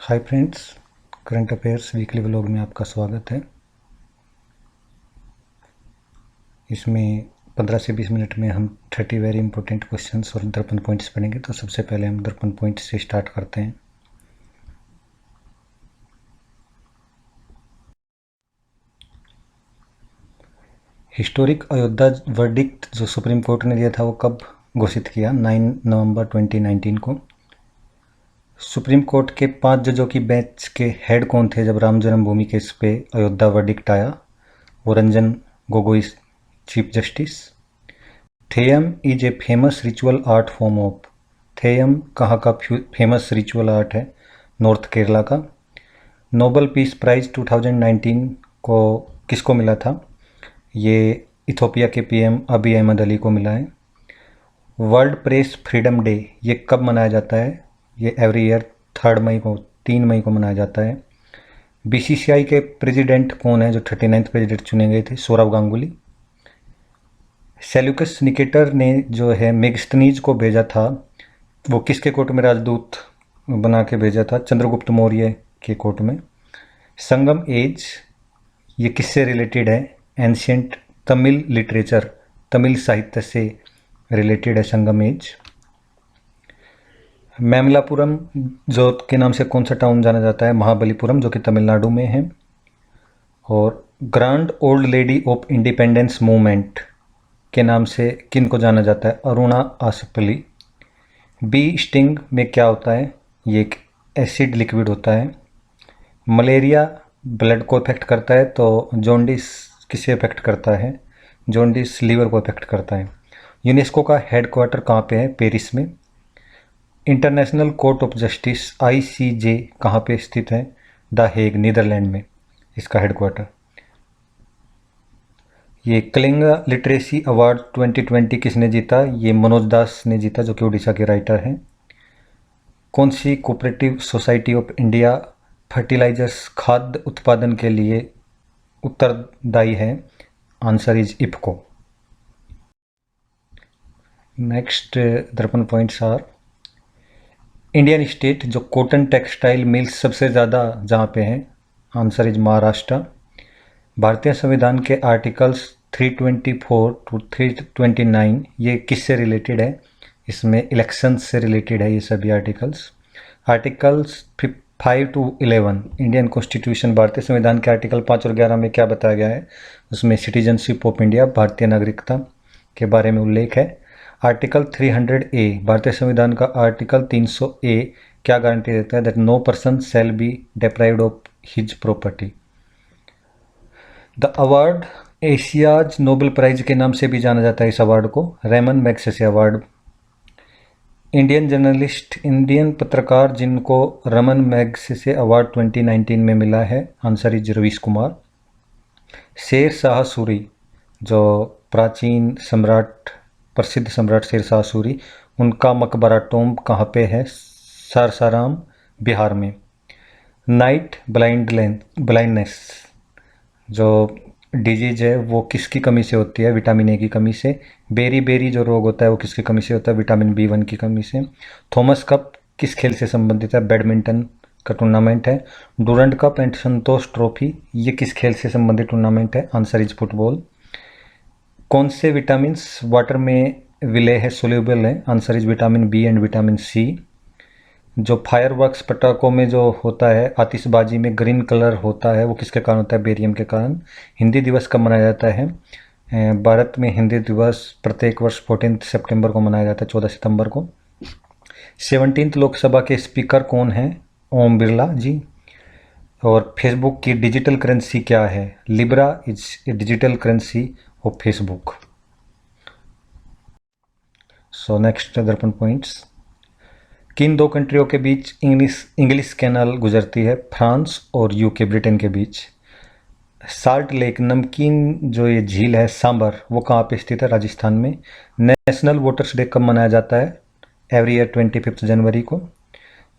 Hi friends, current affairs weekly vlog में आपका स्वागत है। इसमें 15 से 20 मिनट में हम 30 वेरी इंपॉर्टेंट क्वेश्चंस और दर्पण पॉइंट्स पढ़ेंगे। तो सबसे पहले हम दर्पण पॉइंट से स्टार्ट करते हैं। हिस्टोरिक अयोध्या वर्डिक्ट जो सुप्रीम कोर्ट ने दिया था वो कब घोषित किया? 9 नवंबर 2019 को। सुप्रीम कोर्ट के 5 जजों की बेंच के हेड कौन थे जब राम जन्मभूमि केस पे अयोध्या वर्डिक्ट आया? वो Ranjan Gogoi chief justice. Theyyam is a famous ritual art form of. Theyyam कहाँ का फेमस रिचुअल आर्ट है? नॉर्थ केरला का। नोबल पीस प्राइज 2019 को किसको मिला था? ये इथोपिया के पीएम अबी अहमद अली को मिला है। वर्ल्ड प्रेस फ्रीडम डे ये कब मनाया जाता है? ये एवरी ईयर 3 मई को मनाया जाता है। बीसीसीआई के प्रेसिडेंट कौन है जो 39th प्रेसिडेंट चुने गए थे? सौरव गांगुली। सेल्यूकस निकेटर ने जो है मेगस्थनीज को भेजा था, वो किसके कोर्ट में राजदूत बना के भेजा था? चंद्रगुप्त मौर्य के कोर्ट में। संगम एज ये किससे रिलेटेड है? एंशियंट तमिल लिटरेचर, तमिल साहित्य से रिलेटेड है संगम एज। मैमलापुरम जो के नाम से कौन सा टाउन जाना जाता है? महाबलीपुरम, जो कि तमिलनाडु में है। और grand old lady of independence movement के नाम से किन को जाना जाता है? अरुणा आसपली। बी स्टिंग में क्या होता है? ये एक एसिड लिक्विड होता है। मलेरिया ब्लड को इफेक्ट करता है, तो जॉन्डिस किसे इफेक्ट करता है? जॉन्डिस लीवर को इफेक्ट करता है। यूनेस्को का हेडक्वार्टर कहाँ पे है? पेरिस में। International court of justice ICJ कहाँ पे स्थित है? द हेग, नीदरलैंड में इसका हेडक्वार्टर। ये कलिंगा लिटरेसी अवार्ड 2020 किसने जीता? ये मनोज दास ने जीता, जो कि उड़ीसा के राइटर हैं। कौन सी cooperative society of India fertilizers खाद्य उत्पादन के लिए उत्तरदायी है? Answer is IFFCO. नेक्स्ट दर्पण पॉइंट्स आर इंडियन स्टेट जो कॉटन टेक्सटाइल मिल्स सबसे ज़्यादा जहाँ पे हैं? Answer is Maharashtra. भारतीय संविधान के आर्टिकल्स 324 टू 329 ये किससे रिलेटेड है? इसमें इलेक्शंस से रिलेटेड है ये सभी articles. Articles 5 to 11 Indian constitution, भारतीय संविधान के आर्टिकल 5 और 11 में क्या बताया गया है? उसमें सिटीजनशिप ऑफ इंडिया, भारतीय नागरिकता के बारे में उल्लेख है। आर्टिकल 300A भारतीय संविधान का आर्टिकल 300A क्या गारंटी देता है? That no person shall be deprived of his property. The award Asia's Nobel prize के नाम से भी जाना जाता है इस अवार्ड को, Ramon Magsaysay award. Indian journalist, Indian पत्रकार जिनको रमन मैग्सेसे अवार्ड 2019 में मिला है, आंसर इज रवीश कुमार। शेर शाह सूरी जो प्राचीन सम्राट, प्रसिद्ध सम्राट शेर शाह सूरी, उनका मकबरा टॉम्ब कहाँ पे है? सासाराम, बिहार में। नाइट ब्लाइंडनेस जो डिजीज है वो किसकी कमी से होती है? विटामिन ए की कमी से। बेरी बेरी जो रोग होता है वो किसकी कमी से होता है? विटामिन B1 की कमी से। थॉमस कप किस खेल से संबंधित है? बैडमिंटन का टूर्नामेंट है। Durand cup and Santosh trophy ये किस खेल से संबंधित टूर्नामेंट है? Answer is football. कौन से विटामिन वाटर में विलय है, सोल्यूबल है? Answer is vitamin B and vitamin C। जो फायरवर्क्स पटाखों में जो होता है, आतिशबाजी में ग्रीन कलर होता है, वो किसके कारण होता है? बेरियम के कारण। हिंदी दिवस कब मनाया जाता है? भारत में हिंदी दिवस प्रत्येक वर्ष 14 सितंबर को मनाया जाता है, 14 सितंबर को। 17th लोकसभा के स्पीकर कौन हैं? ओम बिरला जी। और फेसबुक की डिजिटल करेंसी क्या है? Libra is a digital currency of Facebook. So next दर्पण पॉइंट्स, किन दो कंट्रियों के बीच इंग्लिश कैनाल गुजरती है? फ्रांस और यूके, ब्रिटेन के बीच। साल्ट लेक, नमकीन जो ये झील है सांबर, वो कहाँ पे स्थित है? राजस्थान में। नेशनल वोटर्स डे कब मनाया जाता है? एवरी ईयर 25 जनवरी को।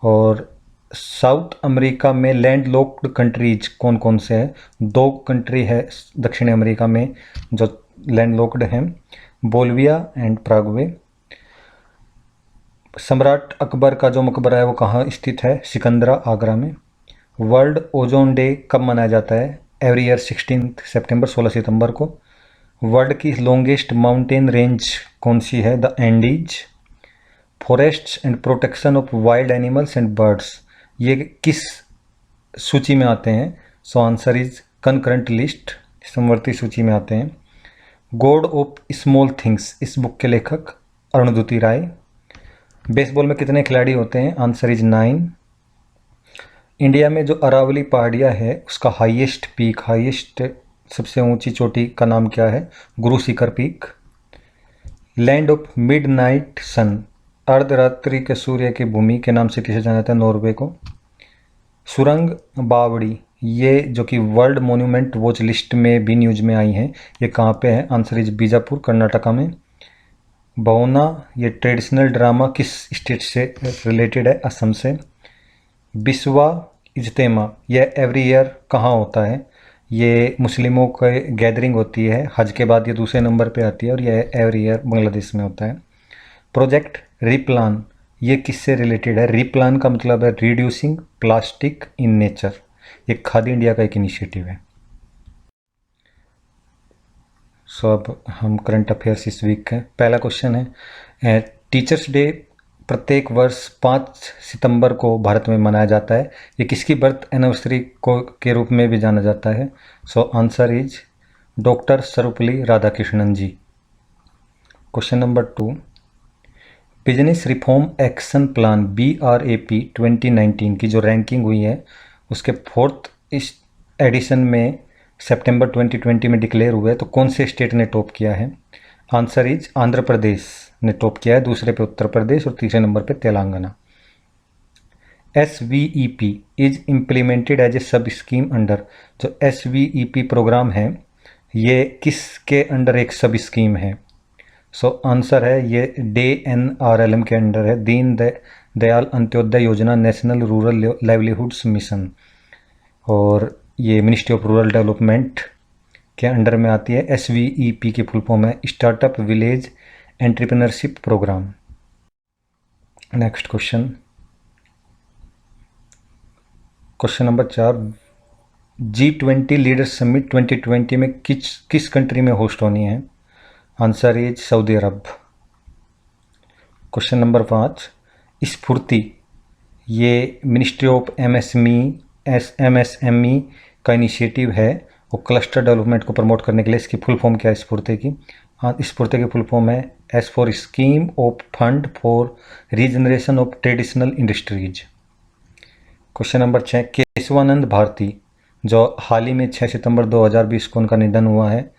और साउथ अमेरिका में लैंड लॉक्ड कंट्रीज कौन कौन से हैं? 2 कंट्री है दक्षिण अमेरिका में जो लैंड लॉक्ड हैं, बोलिविया एंड पैराग्वे। सम्राट अकबर का जो मकबरा है वो कहाँ स्थित है? सिकंदरा, आगरा में। वर्ल्ड ओजोन डे कब मनाया जाता है? एवरी ईयर 16 सितंबर, 16 सितंबर को। वर्ल्ड की लॉन्गेस्ट माउंटेन रेंज कौन सी है? The Andes. Forests and protection of wild animals and birds, ये किस सूची में आते हैं? सो आंसर इज कंकरेंट लिस्ट, समवर्ती सूची में आते हैं। गॉड ऑफ स्मॉल थिंग्स, इस बुक के लेखक अरुणधुति राय। बेसबॉल में कितने खिलाड़ी होते हैं? Answer is 9। इंडिया में जो अरावली पहाड़ियाँ है उसका हाईएस्ट सबसे ऊंची चोटी का नाम क्या है? Guru Shikhar peak. Land of midnight सन, अर्धरात्रि के सूर्य की भूमि के नाम से किसे जाना जाता है? नॉर्वे को। सुरंग बावड़ी, ये जो कि वर्ल्ड मोन्यूमेंट वॉच लिस्ट में भी न्यूज में आई हैं, ये कहाँ पे है? आंसर इज बीजापुर, कर्नाटका में। भवना, ये ट्रेडिशनल ड्रामा किस स्टेट से रिलेटेड है? असम से। बिस्वा इज्तेमा, यह एवरी ईयर कहाँ होता है? ये मुस्लिमों की गैदरिंग होती है, हज के बाद ये दूसरे नंबर पे आती है और यह एवरी ईयर बांग्लादेश में होता है। प्रोजेक्ट रिप्लान, ये किससे रिलेटेड है? रिप्लान का मतलब है रिड्यूसिंग प्लास्टिक इन नेचर, ये खादी इंडिया का एक इनिशिएटिव है। सो अब हम करंट अफेयर्स इस वीक के पहला क्वेश्चन है, टीचर्स डे प्रत्येक वर्ष 5 सितंबर को भारत में मनाया जाता है, ये किसकी बर्थ एनिवर्सरी को के रूप में भी जाना जाता है? So answer is doctor Sarvepalli Radhakrishnan ji. Question number 2, business reform action plan BRAP 2019 की जो रैंकिंग हुई है उसके 4th इस एडिशन में सितंबर 2020 में डिक्लेयर हुए, तो कौन से स्टेट ने टॉप किया है? आंसर इज आंध्र प्रदेश ने टॉप किया है, दूसरे पे उत्तर प्रदेश और तीसरे नंबर पे Telangana. SVEP is implemented as a sub scheme under, जो SVEP प्रोग्राम है ये किसके अंडर एक सब स्कीम है? सो आंसर है ये DNRLM के अंडर है, दयाल अंत्योदय योजना, नेशनल रूरल लाइवलीहुड्स मिशन, और ये मिनिस्ट्री ऑफ रूरल डेवलपमेंट के अंडर में आती है। SVEP की फुल फॉर्म है startup village entrepreneurship programme. Next question number 4, G20 leader summit 2020 में किस कंट्री में होस्ट होनी है? Answer is Saudi Arabia. Question number 5, Sfurti, ये मिनिस्ट्री ऑफ MSME का इनिशिएटिव है वो क्लस्टर डेवलपमेंट को प्रमोट करने के लिए, इसकी फुल फॉर्म क्या है स्फूर्ति की? हाँ, स्फूर्ति की फुल फॉर्म है S for scheme of fund for regeneration of traditional industries. Question number 6, Keshavananda Bharati, जो हाल ही में 6 सितंबर 2020 को उनका निधन हुआ है,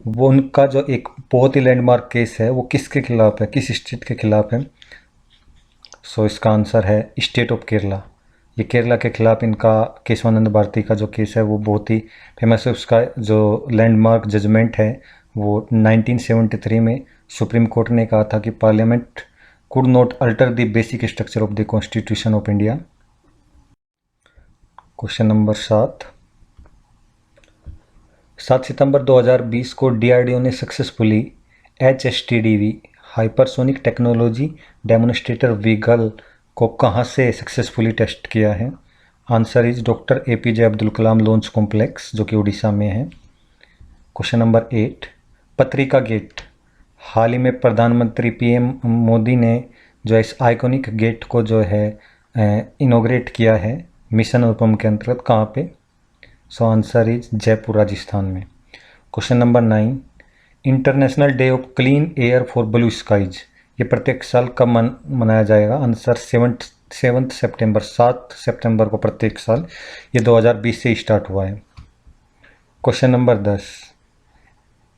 वो उनका जो एक बहुत ही लैंडमार्क केस है वो किसके खिलाफ है, किस स्टेट के खिलाफ है? सो इसका आंसर है स्टेट ऑफ केरला। ये केरला के खिलाफ इनका केशवानंद भारती का जो केस है वो बहुत ही फेमस है। उसका जो लैंडमार्क जजमेंट है वो 1973 में सुप्रीम कोर्ट ने कहा था कि parliament could not alter the basic structure of the constitution of India. Question number 7 सितंबर 2020 को DRDO ने successfully HSTDV hypersonic technology demonstrator vehicle को कहाँ से सक्सेसफुली टेस्ट किया है? Answer is doctor APJ Abdul Kalam launch complex, जो कि उड़ीसा में है। क्वेश्चन नंबर 8, पत्रिका गेट, हाल ही में प्रधानमंत्री PM मोदी ने जो इस आइकॉनिक गेट को जो है इनोग्रेट किया है मिशन अनुपम के अंतर्गत, कहाँ पे? So answer is Jaipur, Rajasthan में। Question number 9, international day of clean air for blue skies, ये प्रत्येक साल कब मनाया जाएगा? आंसर 7 सितंबर, 7 सितंबर को प्रत्येक साल, ये 2020 से स्टार्ट हुआ है। क्वेश्चन नंबर 10,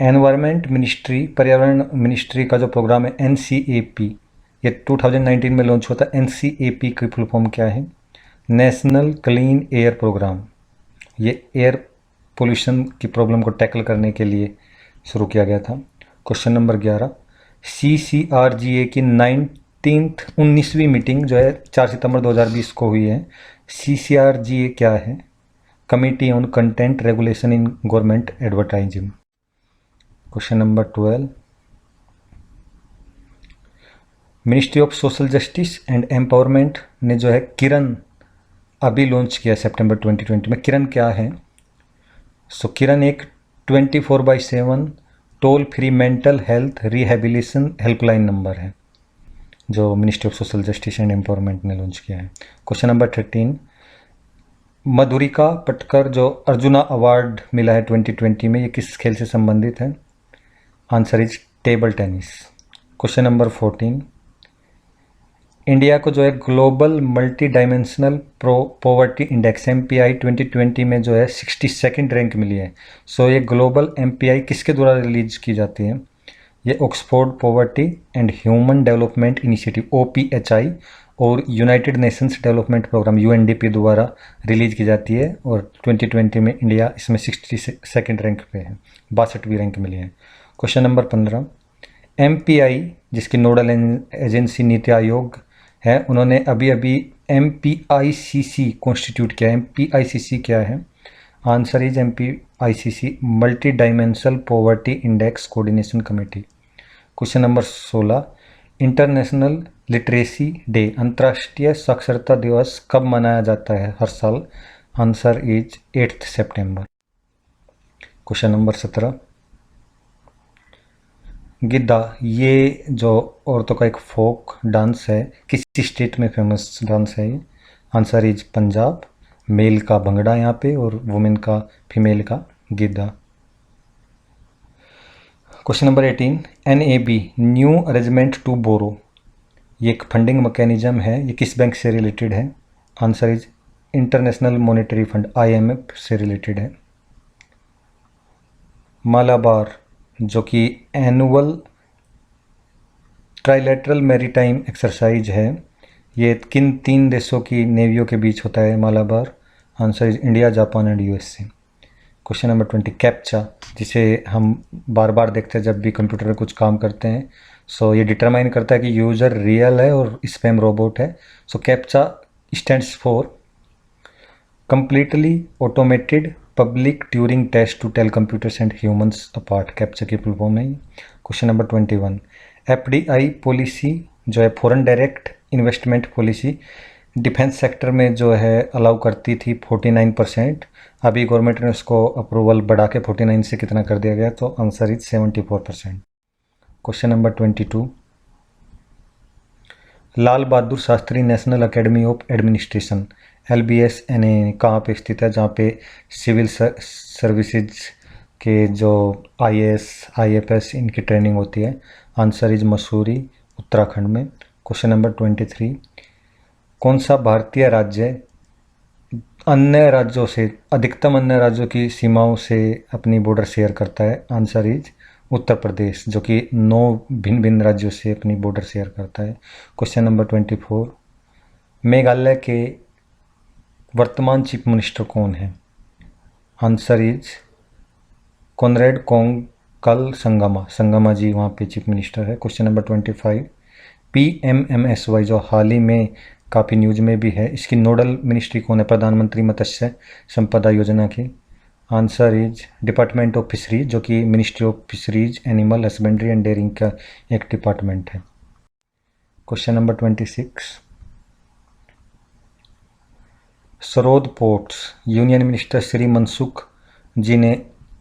एनवायरनमेंट मिनिस्ट्री, पर्यावरण मिनिस्ट्री का जो प्रोग्राम है NCAP, ये 2019 में लॉन्च होता है। NCAP की फुल फॉर्म क्या है? नेशनल क्लीन एयर प्रोग्राम, ये एयर पोल्यूशन की प्रॉब्लम को टैकल करने के लिए शुरू किया गया था। क्वेश्चन नंबर 11, CCRGA की 19वीं मीटिंग जो है 4 सितंबर 2020 को हुई है। CCRGA क्या है? Committee on content regulation in government advertising. Question number 12, ministry of social justice and empowerment ने जो है किरण अभी लॉन्च किया सितंबर 2020 में। किरण क्या है? किरण एक 24/7 toll free mental health rehabilitation helpline number है जो ministry of social justice and empowerment ने लॉन्च किया है। क्वेश्चन नंबर 13, मधुरिका पटकर जो अर्जुना अवार्ड मिला है 2020 में, ये किस खेल से संबंधित है? Answer is table tennis. Question number 14, India को जो है global multi dimensional poverty index MPI 2020 में जो है 62nd रैंक मिली है। ये ग्लोबल MPI किसके द्वारा रिलीज की जाती है? ये Oxford poverty and human development initiative OPHI और United Nations development programme UNDP द्वारा रिलीज की जाती है और 2020 में इंडिया इसमें 62nd रैंक पे है, 62वीं रैंक मिली है। क्वेश्चन नंबर 15, MPI जिसकी नोडल एजेंसी नीति आयोग है, उन्होंने अभी अभी MPICC कॉन्स्टिट्यूट किया है। MPICC क्या है? Answer is MPICC multi dimensional poverty index coordination committee. Question number 16, international literacy day अंतर्राष्ट्रीय साक्षरता दिवस कब मनाया जाता है हर साल? Answer is 8 September. Question number 17, Giddha ये जो औरतों का एक फोक डांस है, किसी स्टेट में फेमस डांस है ये? Answer is Punjab. मेल का भंगड़ा यहाँ पे और वुमेन का, फीमेल का Giddha. Question number 18, NAB new arrangement to borrow, ये एक फंडिंग मैकेनिज्म है, ये किस बैंक से रिलेटेड है? Answer is international monetary fund IMF से रिलेटेड है। मालाबार जो कि एनुअल ट्राइलेटरल मैरीटाइम एक्सरसाइज है, ये किन 3 देशों की नेवियों के बीच होता है Malabar? Answer is India, Japan and USA। Question number 20, captcha जिसे हम बार बार देखते हैं जब भी कंप्यूटर में कुछ काम करते हैं, ये डिटरमाइन करता है कि यूज़र रियल है और स्पैम रोबोट है। Captcha stands for completely automated public Turing test to tell computers and humans apart, captcha की फुल फॉर्म है। क्वेश्चन नंबर 21, FDI पॉलिसी जो है foreign direct investment policy defence sector में जो है अलाउ करती थी 49%, अभी गवर्नमेंट ने उसको अप्रूवल बढ़ा के 49 से कितना कर दिया गया? तो answer is 74%। Question number 22, Lal Bahadur Shastri national academy of administration LBS कहाँ पे स्थित है, जहाँ पे सिविल सर्विसेज के जो IAS IFS इनकी ट्रेनिंग होती है? आंसर इज मसूरी, उत्तराखंड में। क्वेश्चन नंबर 23, कौन सा भारतीय राज्य अन्य राज्यों से अधिकतम अन्य राज्यों की सीमाओं से अपनी बॉर्डर शेयर करता है? आंसर इज उत्तर प्रदेश जो कि 9 भिन्न भिन्न राज्यों से अपनी बॉर्डर शेयर करता है। क्वेश्चन नंबर 24, मेघालय के वर्तमान चीफ मिनिस्टर कौन है? आंसर इज कॉनरेड कोंगकल संगमा जी वहाँ पे चीफ मिनिस्टर है। क्वेश्चन नंबर 25, PMMSY जो हाल ही में काफ़ी न्यूज में भी है, इसकी नोडल मिनिस्ट्री कौन है प्रधानमंत्री मत्स्य संपदा योजना की? Answer is department of fisheries जो कि ministry of fisheries animal husbandry and dairying का एक डिपार्टमेंट है। क्वेश्चन नंबर 26, सरोद ports union minister Shri Mansukh ji ने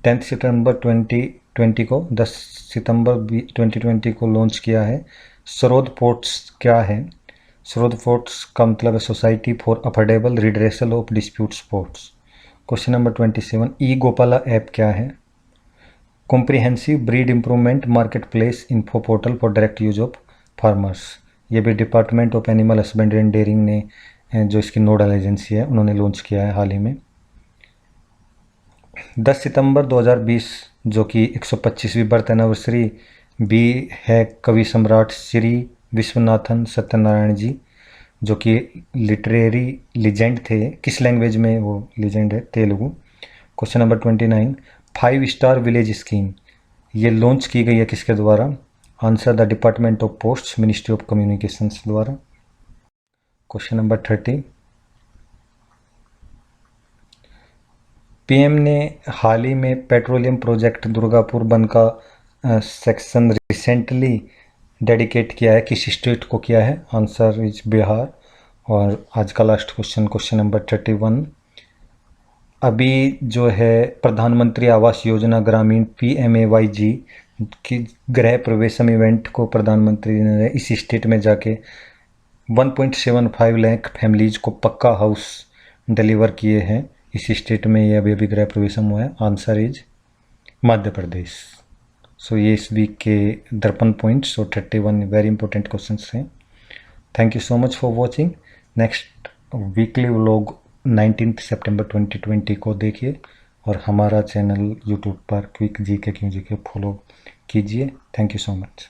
10 सितंबर 2020 को 10 सितंबर 2020 को लॉन्च किया है। सरोद पोर्ट्स क्या है? सरोद पोर्ट्स का मतलब है society for affordable redressal of dispute ports. Question number 27, E Gopala app क्या है? Comprehensive breed improvement market place info portal for direct use of farmers, ये भी department of animal husbandry and dairying ने जो इसकी नोडल एजेंसी है उन्होंने launch किया है हाल ही में। 10 सितंबर 2020 जो कि 125वीं बर्थ एनिवर्सरी भी है कवि सम्राट श्री विश्वनाथन सत्यनारायण जी जो कि लिटरेरी लीजेंड थे। किस लैंग्वेज में वो लीजेंड है? Telugu. Question number 29, 5 star village scheme ये लॉन्च की गई है किसके द्वारा? Answer the department of posts ministry of communications द्वारा। क्वेश्चन नंबर 30, PM ने हाल ही में पेट्रोलियम प्रोजेक्ट दुर्गापुर बंद का सेक्शन रिसेंटली डेडिकेट किया है, किस स्टेट को किया है? Answer is Bihar. और आज का लास्ट क्वेश्चन, क्वेश्चन नंबर 31। अभी जो है प्रधानमंत्री आवास योजना ग्रामीण PMAYG की गृह प्रवेशम इवेंट को प्रधानमंत्री ने इस स्टेट में जाके 1.75 लाख फैमिलीज को पक्का हाउस डिलीवर किए हैं। इस स्टेट में ये अभी गृह प्रवेशम हुआ है। Answer is Madhya Pradesh. सो ये इस वीक के दर्पण पॉइंट्स और 31 वेरी इंपॉर्टेंट क्वेश्चंस हैं। Thank you so much for watching. Next weekly vlog 19 सितंबर 2020 को देखिए और हमारा चैनल यूट्यूब पर क्विक जी के फॉलो कीजिए। Thank you so much.